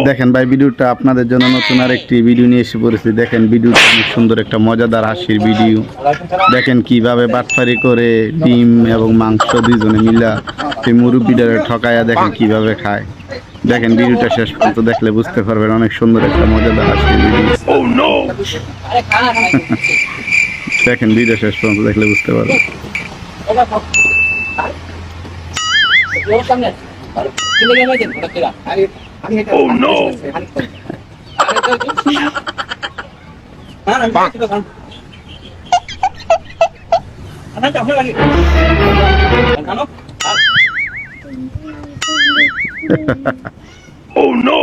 দেখেন ভাই, ভিডিওটা আপনাদের জন্য নতুন আরেকটি ভিডিও নিয়ে এসে পড়েছি। দেখেন ভিডিওটা অনেক সুন্দর একটা মজাদার হাসির ভিডিও। দেখেন কিভাবে বাটফারি করে ডিম এবং মাংস দুইজনে মিলা এই মুরব্বিটারে ঠকায়া দেখেন কিভাবে খায়। দেখেন ভিডিওটা শেষ পর্যন্ত দেখলে বুঝতে পারবেন, অনেক সুন্দর একটা মজাদার হাসির ভিডিও। দেখেন ভিডিও শেষ পর্যন্ত দেখলে বুঝতে পারবেন। Oh no! Oh no!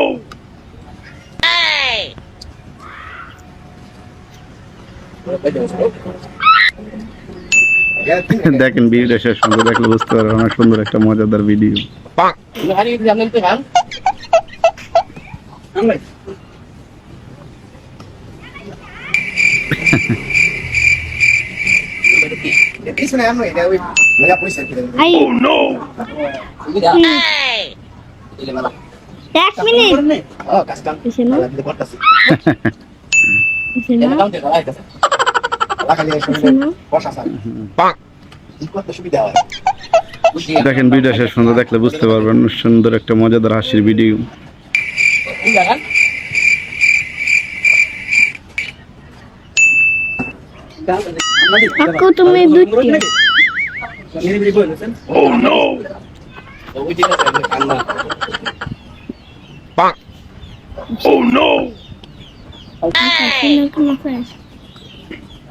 দেখেন ভিডিওটা শেষ পর্যন্ত দেখলে বুঝতে পারবেন, অনেক সুন্দর একটা মজাদার ভিডিও। Oh no! এক মিনিট দেখেন ভিডিও শেষ পর্যন্ত দেখলে বুঝতে পারবেন, সুন্দর একটা মজাদার হাসির ভিডিও। aku তুমি দুটি Oh no! Oh no!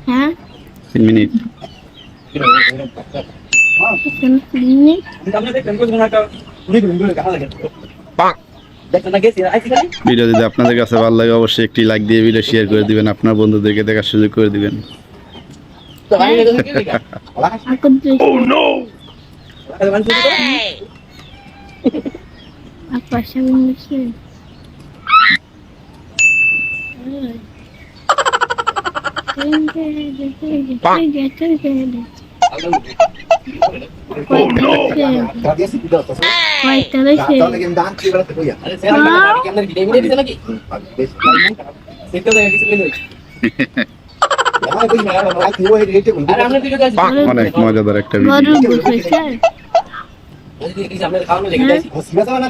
হ্যাঁ 3 মিনিট। ভিডিও যদি আপনাদের কাছে ভালো লাগে অবশ্যই একটি লাইক দিয়ে ভিডিও শেয়ার করে দিবেন, আপনার বন্ধুদেরকে দেখার সুযোগ করে দিবেন। Oh no! apa sih mungkin Oh no! অনেক মজাদার একটা video.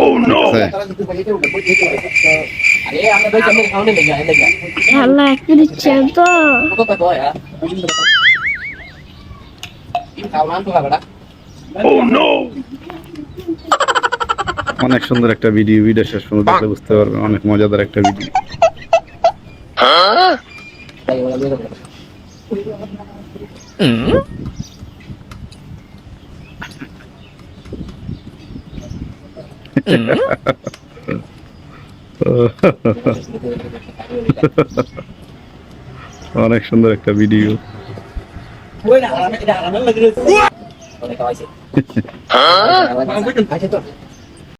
Oh no! Allah kerja tuh Oh no! অনেক সুন্দর একটা ভিডিও। ভিডিও শেষ পর্যন্ত দেখলে বুঝতে পারবেন, অনেক মজাদার একটা ভিডিও। অনেক সুন্দর একটা ভিডিও। Huh?